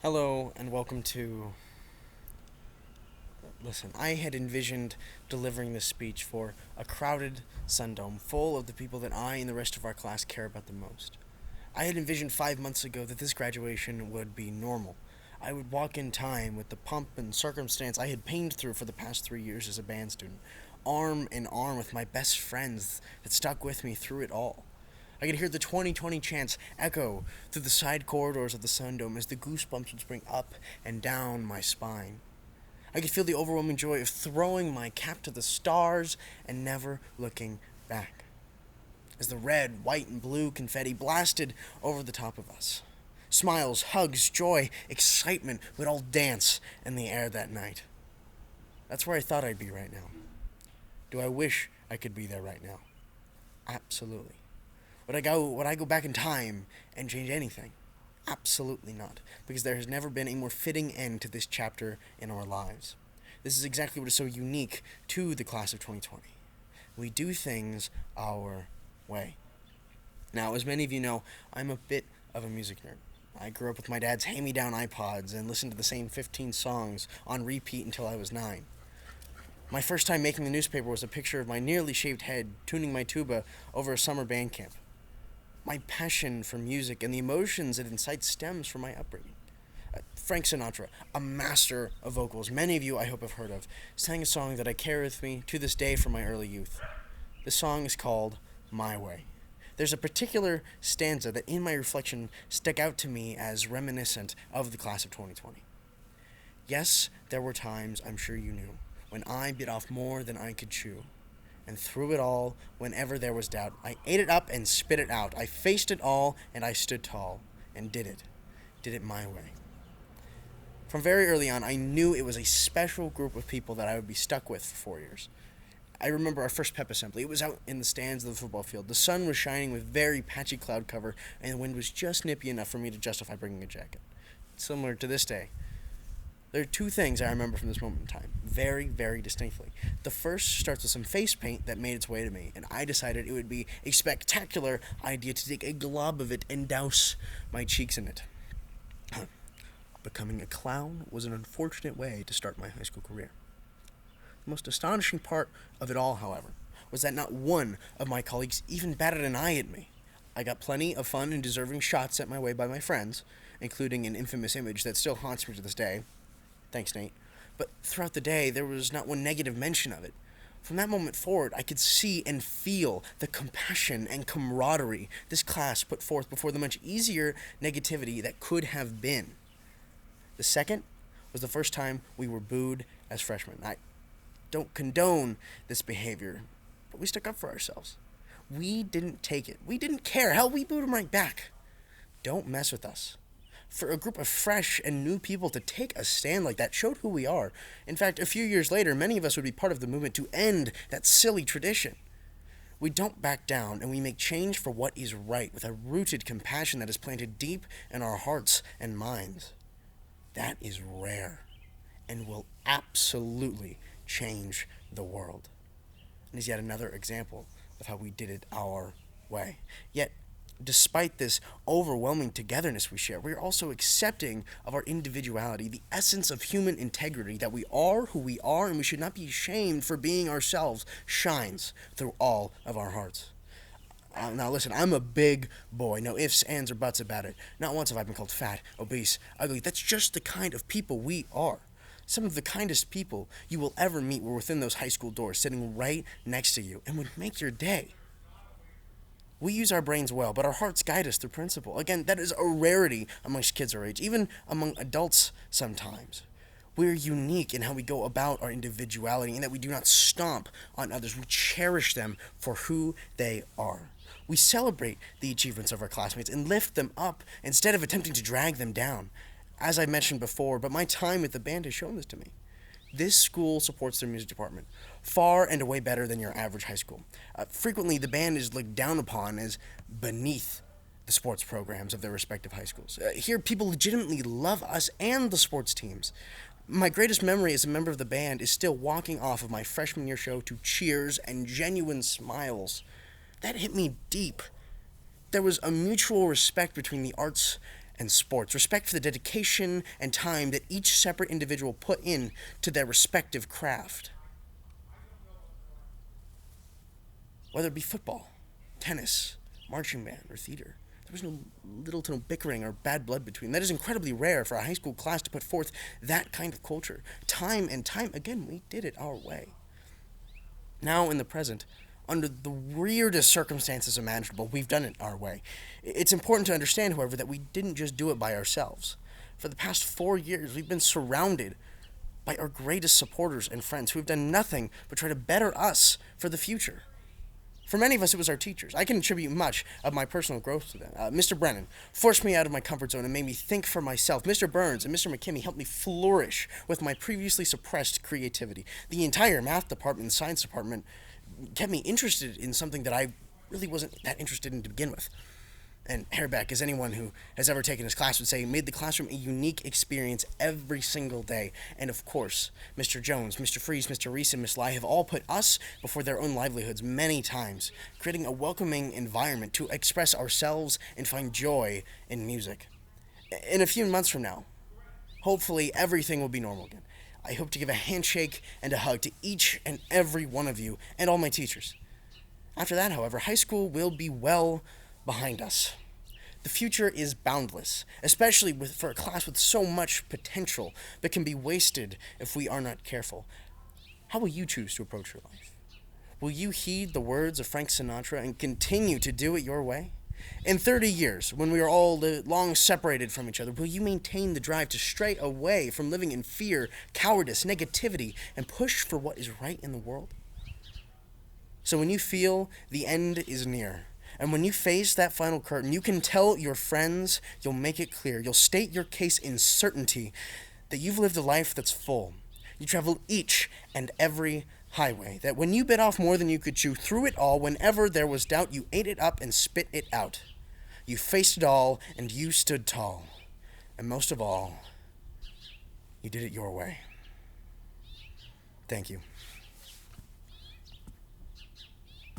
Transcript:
Hello and welcome to. Listen, I had envisioned delivering this speech for a crowded Sundome full of the people that I and the rest of our class care about the most. I had envisioned 5 months ago that this graduation would be normal. I would walk in time with the pomp and circumstance I had pained through for the past 3 years as a band student, arm in arm with my best friends that stuck with me through it all. I could hear the 2020 chants echo through the side corridors of the Sundome as the goosebumps would spring up and down my spine. I could feel the overwhelming joy of throwing my cap to the stars and never looking back as the red, white, and blue confetti blasted over the top of us. Smiles, hugs, joy, excitement would all dance in the air that night. That's where I thought I'd be right now. Do I wish I could be there right now? Absolutely. Would I go back in time and change anything? Absolutely not, because there has never been a more fitting end to this chapter in our lives. This is exactly what is so unique to the class of 2020. We do things our way. Now, as many of you know, I'm a bit of a music nerd. I grew up with my dad's hand-me-down iPods and listened to the same 15 songs on repeat until I was 9. My first time making the newspaper was a picture of my nearly shaved head tuning my tuba over a summer band camp. My passion for music and the emotions it incites stems from my upbringing. Frank Sinatra, a master of vocals, many of you I hope have heard of, sang a song that I carry with me to this day from my early youth. The song is called My Way. There's a particular stanza that in my reflection stuck out to me as reminiscent of the class of 2020. Yes, there were times, I'm sure you knew, when I bit off more than I could chew. And through it all, whenever there was doubt, I ate it up and spit it out. I faced it all, and I stood tall, and did it my way. From very early on, I knew it was a special group of people that I would be stuck with for 4 years. I remember our first pep assembly. It was out in the stands of the football field. The sun was shining with very patchy cloud cover, and the wind was just nippy enough for me to justify bringing a jacket. Similar to this day. There are two things I remember from this moment in time, very, very distinctly. The first starts with some face paint that made its way to me, and I decided it would be a spectacular idea to take a glob of it and douse my cheeks in it. Becoming a clown was an unfortunate way to start my high school career. The most astonishing part of it all, however, was that not one of my colleagues even batted an eye at me. I got plenty of fun and deserving shots sent my way by my friends, including an infamous image that still haunts me to this day. Thanks, Nate. But throughout the day, there was not one negative mention of it. From that moment forward, I could see and feel the compassion and camaraderie this class put forth before the much easier negativity that could have been. The second was the first time we were booed as freshmen. I don't condone this behavior, but we stuck up for ourselves. We didn't take it. We didn't care. Hell, we booed them right back. Don't mess with us. For a group of fresh and new people to take a stand like that showed who we are. In fact, a few years later, many of us would be part of the movement to end that silly tradition. We don't back down, and we make change for what is right with a rooted compassion that is planted deep in our hearts and minds. That is rare and will absolutely change the world. And is yet another example of how we did it our way. Yet, despite this overwhelming togetherness we share, we are also accepting of our individuality, the essence of human integrity, that we are who we are and we should not be ashamed for being ourselves, shines through all of our hearts. Now listen, I'm a big boy, no ifs, ands, or buts about it. Not once have I been called fat, obese, ugly. That's just the kind of people we are. Some of the kindest people you will ever meet were within those high school doors, sitting right next to you, and would make your day. We use our brains well, but our hearts guide us through principle. Again, that is a rarity amongst kids our age, even among adults sometimes. We're unique in how we go about our individuality, in that we do not stomp on others. We cherish them for who they are. We celebrate the achievements of our classmates and lift them up instead of attempting to drag them down. As I mentioned before, but my time with the band has shown this to me. This school supports their music department far and away better than your average high school. Frequently, the band is looked down upon as beneath the sports programs of their respective high schools. Here, people legitimately love us and the sports teams. My greatest memory as a member of the band is still walking off of my freshman year show to cheers and genuine smiles. That hit me deep. There was a mutual respect between the arts and sports. Respect for the dedication and time that each separate individual put in to their respective craft. Whether it be football, tennis, marching band, or theater. There was no little to no bickering or bad blood between. That is incredibly rare for a high school class to put forth that kind of culture. Time and time again, we did it our way. Now, in the present, under the weirdest circumstances imaginable, we've done it our way. It's important to understand, however, that we didn't just do it by ourselves. For the past 4 years, we've been surrounded by our greatest supporters and friends who have done nothing but try to better us for the future. For many of us, it was our teachers. I can attribute much of my personal growth to them. Mr. Brennan forced me out of my comfort zone and made me think for myself. Mr. Burns and Mr. McKimmey helped me flourish with my previously suppressed creativity. The entire math department and science department kept me interested in something that I really wasn't that interested in to begin with. And Herbeck, as anyone who has ever taken his class would say, made the classroom a unique experience every single day. And of course, Mr. Jones, Mr. Fries, Mr. Reese, and Miss Lai have all put us before their own livelihoods many times, creating a welcoming environment to express ourselves and find joy in music. In a few months from now, hopefully everything will be normal again. I hope to give a handshake and a hug to each and every one of you and all my teachers. After that, however, high school will be well behind us. The future is boundless, especially for a class with so much potential that can be wasted if we are not careful. How will you choose to approach your life? Will you heed the words of Frank Sinatra and continue to do it your way? In 30 years, when we are all long separated from each other, will you maintain the drive to stray away from living in fear, cowardice, negativity, and push for what is right in the world? So when you feel the end is near, and when you face that final curtain, you can tell your friends, you'll make it clear, you'll state your case in certainty that you've lived a life that's full. You traveled each and every highway, that when you bit off more than you could chew, through it all, whenever there was doubt, you ate it up and spit it out. You faced it all, and you stood tall. And most of all, you did it your way. Thank you.